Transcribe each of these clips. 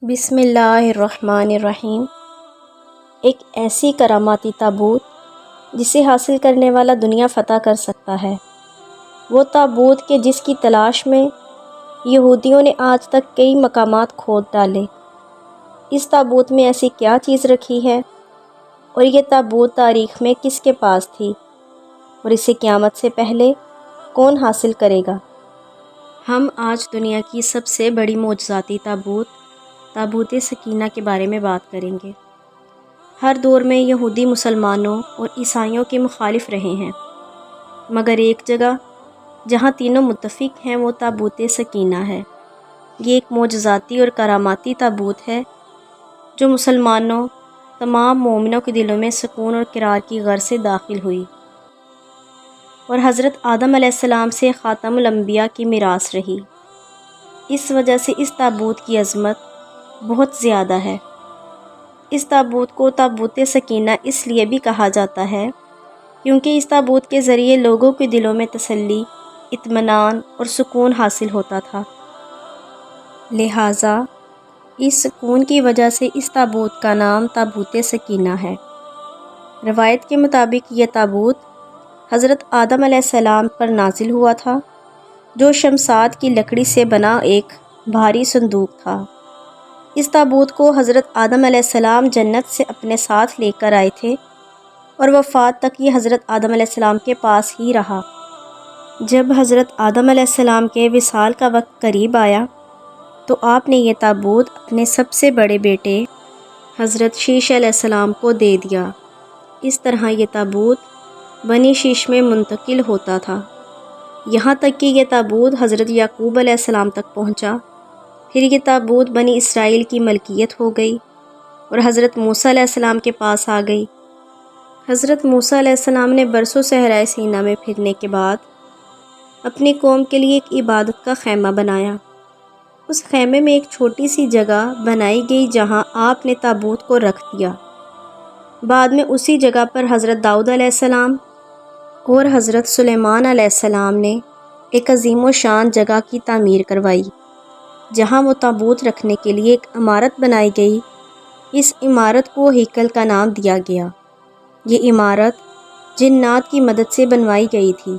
بسم اللہ الرحمن الرحیم۔ ایک ایسی کراماتی تابوت جسے حاصل کرنے والا دنیا فتح کر سکتا ہے، وہ تابوت کہ جس کی تلاش میں یہودیوں نے آج تک کئی مقامات کھود ڈالے۔ اس تابوت میں ایسی کیا چیز رکھی ہے اور یہ تابوت تاریخ میں کس کے پاس تھی اور اسے قیامت سے پہلے کون حاصل کرے گا؟ ہم آج دنیا کی سب سے بڑی معجزاتی تابوت سکینہ کے بارے میں بات کریں گے۔ ہر دور میں یہودی مسلمانوں اور عیسائیوں کے مخالف رہے ہیں، مگر ایک جگہ جہاں تینوں متفق ہیں وہ تابوت سکینہ ہے۔ یہ ایک معجزاتی اور کراماتی تابوت ہے جو مسلمانوں تمام مومنوں کے دلوں میں سکون اور قرار کی غرض سے داخل ہوئی اور حضرت آدم علیہ السلام سے خاتم الانبیاء کی میراث رہی۔ اس وجہ سے اس تابوت کی عظمت بہت زیادہ ہے۔ اس تابوت کو تابوت سکینہ اس لیے بھی کہا جاتا ہے کیونکہ اس تابوت کے ذریعے لوگوں کے دلوں میں تسلی، اطمینان اور سکون حاصل ہوتا تھا۔ لہٰذا اس سکون کی وجہ سے اس تابوت کا نام تابوت سکینہ ہے۔ روایت کے مطابق یہ تابوت حضرت آدم علیہ السلام پر نازل ہوا تھا، جو شمشاد کی لکڑی سے بنا ایک بھاری صندوق تھا۔ اس تابوت کو حضرت آدم علیہ السلام جنت سے اپنے ساتھ لے کر آئے تھے اور وفات تک یہ حضرت آدم علیہ السلام کے پاس ہی رہا۔ جب حضرت آدم علیہ السلام کے وصال کا وقت قریب آیا تو آپ نے یہ تابوت اپنے سب سے بڑے بیٹے حضرت شیش علیہ السلام کو دے دیا۔ اس طرح یہ تابوت بنی شیش میں منتقل ہوتا تھا، یہاں تک کہ یہ تابوت حضرت یعقوب علیہ السلام تک پہنچا۔ پھر یہ تابوت بنی اسرائیل کی ملکیت ہو گئی اور حضرت موسیٰ علیہ السلام کے پاس آ گئی۔ حضرت موسیٰ علیہ السلام نے برسوں صحرائے سینا میں پھرنے کے بعد اپنی قوم کے لیے ایک عبادت کا خیمہ بنایا۔ اس خیمے میں ایک چھوٹی سی جگہ بنائی گئی جہاں آپ نے تابوت کو رکھ دیا۔ بعد میں اسی جگہ پر حضرت داؤد علیہ السلام اور حضرت سلیمان علیہ السلام نے ایک عظیم و شان جگہ کی تعمیر کروائی جہاں وہ تابوت رکھنے کے لیے ایک عمارت بنائی گئی۔ اس عمارت کو ہیکل کا نام دیا گیا۔ یہ عمارت جنات کی مدد سے بنوائی گئی تھی،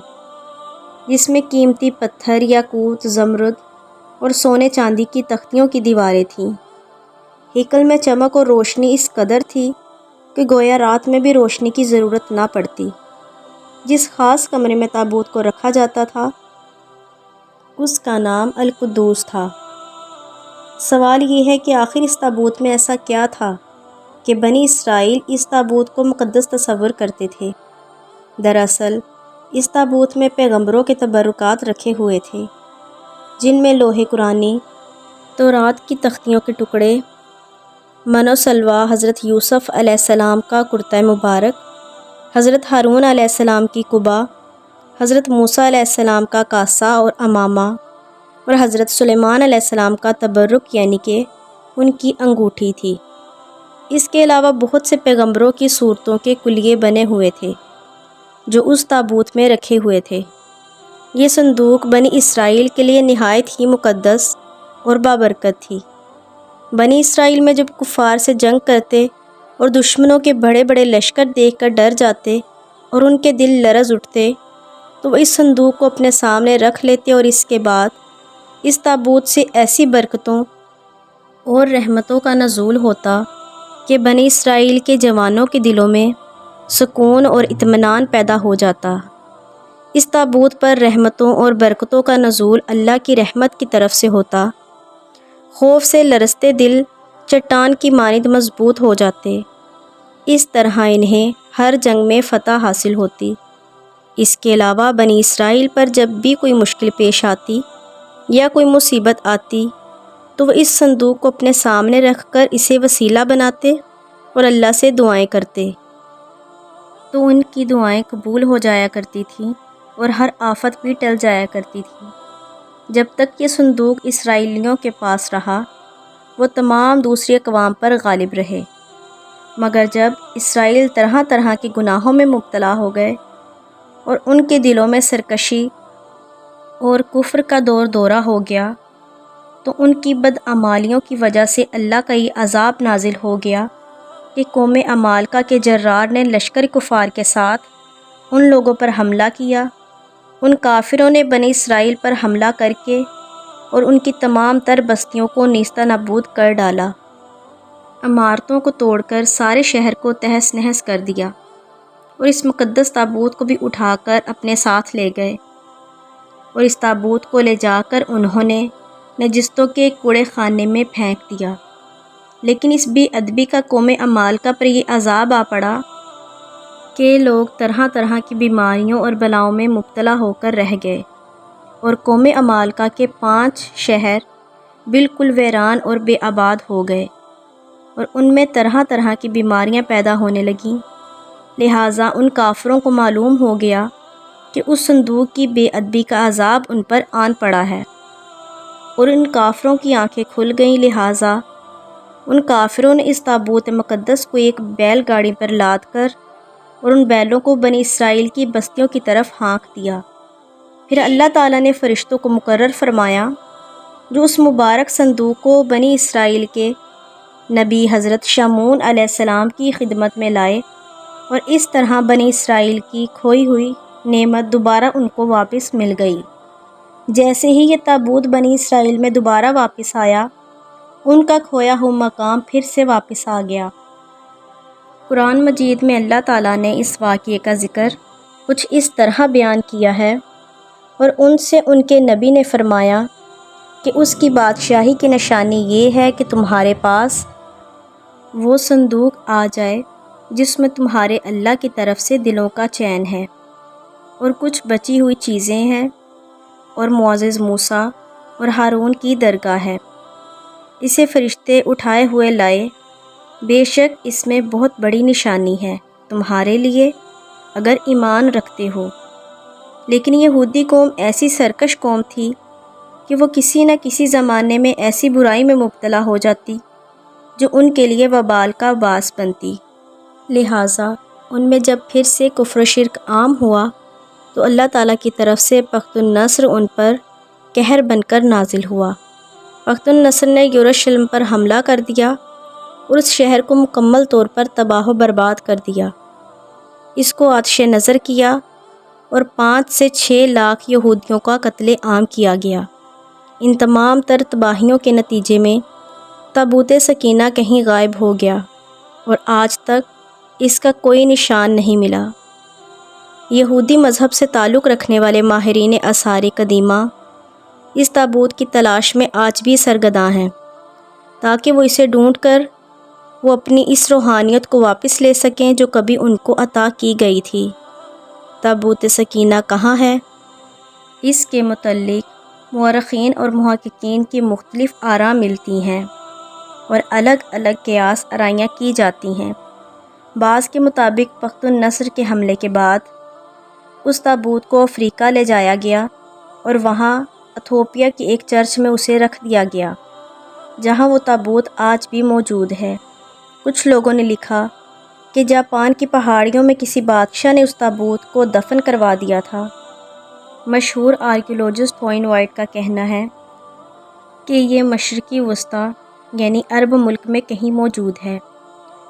جس میں قیمتی پتھر، یاقوت، زمرد اور سونے چاندی کی تختیوں کی دیواریں تھیں۔ ہیکل میں چمک اور روشنی اس قدر تھی کہ گویا رات میں بھی روشنی کی ضرورت نہ پڑتی۔ جس خاص کمرے میں تابوت کو رکھا جاتا تھا اس کا نام القدوس تھا۔ سوال یہ ہے کہ آخر اس تابوت میں ایسا کیا تھا کہ بنی اسرائیل اس تابوت کو مقدس تصور کرتے تھے؟ دراصل اس تابوت میں پیغمبروں کے تبرکات رکھے ہوئے تھے، جن میں لوح قرآنی، تورات کی تختیوں کے ٹکڑے، من و سلویٰ، حضرت یوسف علیہ السلام کا کرتہ مبارک، حضرت ہارون علیہ السلام کی قبا، حضرت موسیٰ علیہ السلام کا کاسہ اور عمامہ اور حضرت سلیمان علیہ السلام کا تبرک یعنی کہ ان کی انگوٹھی تھی۔ اس کے علاوہ بہت سے پیغمبروں کی صورتوں کے کلیے بنے ہوئے تھے جو اس تابوت میں رکھے ہوئے تھے۔ یہ صندوق بنی اسرائیل کے لیے نہایت ہی مقدس اور بابرکت تھی۔ بنی اسرائیل میں جب کفار سے جنگ کرتے اور دشمنوں کے بڑے بڑے لشکر دیکھ کر ڈر جاتے اور ان کے دل لرز اٹھتے تو وہ اس صندوق کو اپنے سامنے رکھ لیتے اور اس کے بعد اس تابوت سے ایسی برکتوں اور رحمتوں کا نزول ہوتا کہ بنی اسرائیل کے جوانوں کے دلوں میں سکون اور اطمینان پیدا ہو جاتا۔ اس تابوت پر رحمتوں اور برکتوں کا نزول اللہ کی رحمت کی طرف سے ہوتا۔ خوف سے لرزتے دل چٹان کی مانند مضبوط ہو جاتے۔ اس طرح انہیں ہر جنگ میں فتح حاصل ہوتی۔ اس کے علاوہ بنی اسرائیل پر جب بھی کوئی مشکل پیش آتی یا کوئی مصیبت آتی تو وہ اس صندوق کو اپنے سامنے رکھ کر اسے وسیلہ بناتے اور اللہ سے دعائیں کرتے، تو ان کی دعائیں قبول ہو جایا کرتی تھیں اور ہر آفت بھی ٹل جایا کرتی تھی۔ جب تک یہ صندوق اسرائیلیوں کے پاس رہا وہ تمام دوسری اقوام پر غالب رہے، مگر جب اسرائیل طرح طرح کے گناہوں میں مبتلا ہو گئے اور ان کے دلوں میں سرکشی اور کفر کا دور دورہ ہو گیا تو ان کی بدعمالیوں کی وجہ سے اللہ کا یہ عذاب نازل ہو گیا کہ قوم عمالقہ کے جرار نے لشکر کفار کے ساتھ ان لوگوں پر حملہ کیا۔ ان کافروں نے بنی اسرائیل پر حملہ کر کے اور ان کی تمام تر بستیوں کو نیستہ نابود کر ڈالا، عمارتوں کو توڑ کر سارے شہر کو تہس نہس کر دیا، اور اس مقدس تابوت کو بھی اٹھا کر اپنے ساتھ لے گئے، اور اس تابوت کو لے جا کر انہوں نے نجستوں کے کوڑے خانے میں پھینک دیا۔ لیکن اس بے ادبی کا قوم عمالقہ پر یہ عذاب آ پڑا کہ لوگ طرح طرح کی بیماریوں اور بلاؤں میں مبتلا ہو کر رہ گئے، اور قوم عمالقہ کے 5 شہر بالکل ویران اور بے آباد ہو گئے، اور ان میں طرح طرح کی بیماریاں پیدا ہونے لگیں۔ لہٰذا ان کافروں کو معلوم ہو گیا کہ اس صندوق کی بے ادبی کا عذاب ان پر آن پڑا ہے، اور ان کافروں کی آنکھیں کھل گئیں۔ لہٰذا ان کافروں نے اس تابوت مقدس کو ایک بیل گاڑی پر لاد کر اور ان بیلوں کو بنی اسرائیل کی بستیوں کی طرف ہانک دیا۔ پھر اللہ تعالیٰ نے فرشتوں کو مقرر فرمایا جو اس مبارک صندوق کو بنی اسرائیل کے نبی حضرت شمعون علیہ السلام کی خدمت میں لائے، اور اس طرح بنی اسرائیل کی کھوئی ہوئی نعمت دوبارہ ان کو واپس مل گئی۔ جیسے ہی یہ تابوت بنی اسرائیل میں دوبارہ واپس آیا، ان کا کھویا ہوا مقام پھر سے واپس آ گیا۔ قرآن مجید میں اللہ تعالیٰ نے اس واقعے کا ذکر کچھ اس طرح بیان کیا ہے، اور ان سے ان کے نبی نے فرمایا کہ اس کی بادشاہی کی نشانی یہ ہے کہ تمہارے پاس وہ صندوق آ جائے جس میں تمہارے اللہ کی طرف سے دلوں کا چین ہے، اور کچھ بچی ہوئی چیزیں ہیں، اور معزز موسیٰ اور ہارون کی درگاہ ہے۔ اسے فرشتے اٹھائے ہوئے لائے، بے شک اس میں بہت بڑی نشانی ہے تمہارے لیے اگر ایمان رکھتے ہو۔ لیکن یہودی قوم ایسی سرکش قوم تھی کہ وہ کسی نہ کسی زمانے میں ایسی برائی میں مبتلا ہو جاتی جو ان کے لیے وبال کا باعث بنتی۔ لہٰذا ان میں جب پھر سے کفر و شرک عام ہوا تو اللہ تعالیٰ کی طرف سے بخت النصر ان پر قہر بن کر نازل ہوا۔ بخت النصر نے یروشلم پر حملہ کر دیا اور اس شہر کو مکمل طور پر تباہ و برباد کر دیا۔ اس کو آتش نظر کیا اور 5 سے 6 لاکھ یہودیوں کا قتل عام کیا گیا۔ ان تمام تر تباہیوں کے نتیجے میں تابوت سکینہ کہیں غائب ہو گیا، اور آج تک اس کا کوئی نشان نہیں ملا۔ یہودی مذہب سے تعلق رکھنے والے ماہرین آثار قدیمہ اس تابوت کی تلاش میں آج بھی سرگرداں ہیں، تاکہ وہ اسے ڈھونڈ کر وہ اپنی اس روحانیت کو واپس لے سکیں جو کبھی ان کو عطا کی گئی تھی۔ تابوت سکینہ کہاں ہے؟ اس کے متعلق مورخین اور محققین کی مختلف آراء ملتی ہیں اور الگ الگ قیاس آرائیاں کی جاتی ہیں۔ بعض کے مطابق بخت النصر کے حملے کے بعد اس تابوت کو افریقہ لے جایا گیا اور وہاں ایتھوپیا کی ایک چرچ میں اسے رکھ دیا گیا، جہاں وہ تابوت آج بھی موجود ہے۔ کچھ لوگوں نے لکھا کہ جاپان کی پہاڑیوں میں کسی بادشاہ نے اس تابوت کو دفن کروا دیا تھا۔ مشہور آرکیولوجسٹ وائن وائٹ کا کہنا ہے کہ یہ مشرقی وسطی یعنی عرب ملک میں کہیں موجود ہے،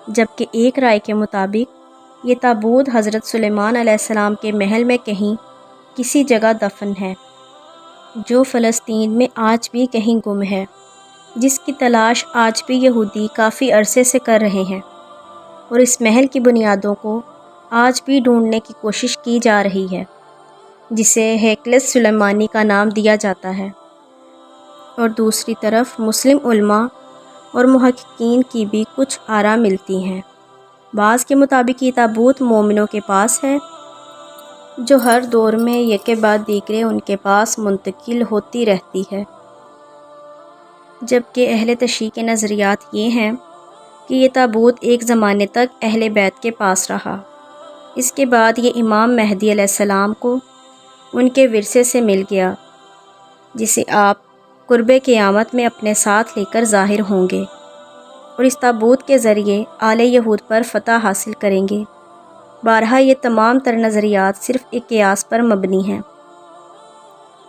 جبکہ ایک رائے کے مطابق یہ تابوت حضرت سلیمان علیہ السلام کے محل میں کہیں کسی جگہ دفن ہے، جو فلسطین میں آج بھی کہیں گم ہے، جس کی تلاش آج بھی یہودی کافی عرصے سے کر رہے ہیں، اور اس محل کی بنیادوں کو آج بھی ڈھونڈنے کی کوشش کی جا رہی ہے، جسے ہیکل سلیمانی کا نام دیا جاتا ہے۔ اور دوسری طرف مسلم علماء اور محققین کی بھی کچھ آراء ملتی ہیں۔ بعض کے مطابق یہ تابوت مومنوں کے پاس ہے، جو ہر دور میں یکے بعد دیگرے ان کے پاس منتقل ہوتی رہتی ہے، جبکہ اہل تشیع کے نظریات یہ ہیں کہ یہ تابوت ایک زمانے تک اہل بیت کے پاس رہا۔ اس کے بعد یہ امام مہدی علیہ السلام کو ان کے ورثے سے مل گیا، جسے آپ قرب قیامت میں اپنے ساتھ لے کر ظاہر ہوں گے اور اس تابوت کے ذریعے آل یہود پر فتح حاصل کریں گے۔ بہرحال یہ تمام تر نظریات صرف ایک قیاس پر مبنی ہیں۔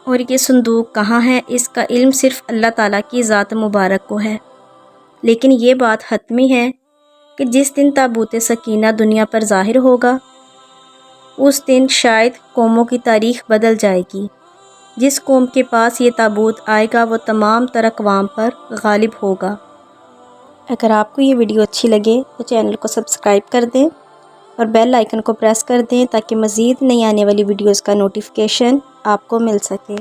اور یہ صندوق کہاں ہے اس کا علم صرف اللہ تعالیٰ کی ذات مبارک کو ہے، لیکن یہ بات حتمی ہے کہ جس دن تابوت سکینہ دنیا پر ظاہر ہوگا اس دن شاید قوموں کی تاریخ بدل جائے گی۔ جس قوم کے پاس یہ تابوت آئے گا وہ تمام تر اقوام پر غالب ہوگا۔ اگر آپ کو یہ ویڈیو اچھی لگے تو چینل کو سبسکرائب کر دیں اور بیل آئیکن کو پریس کر دیں تاکہ مزید نئی آنے والی ویڈیوز کا نوٹیفیکیشن آپ کو مل سکے۔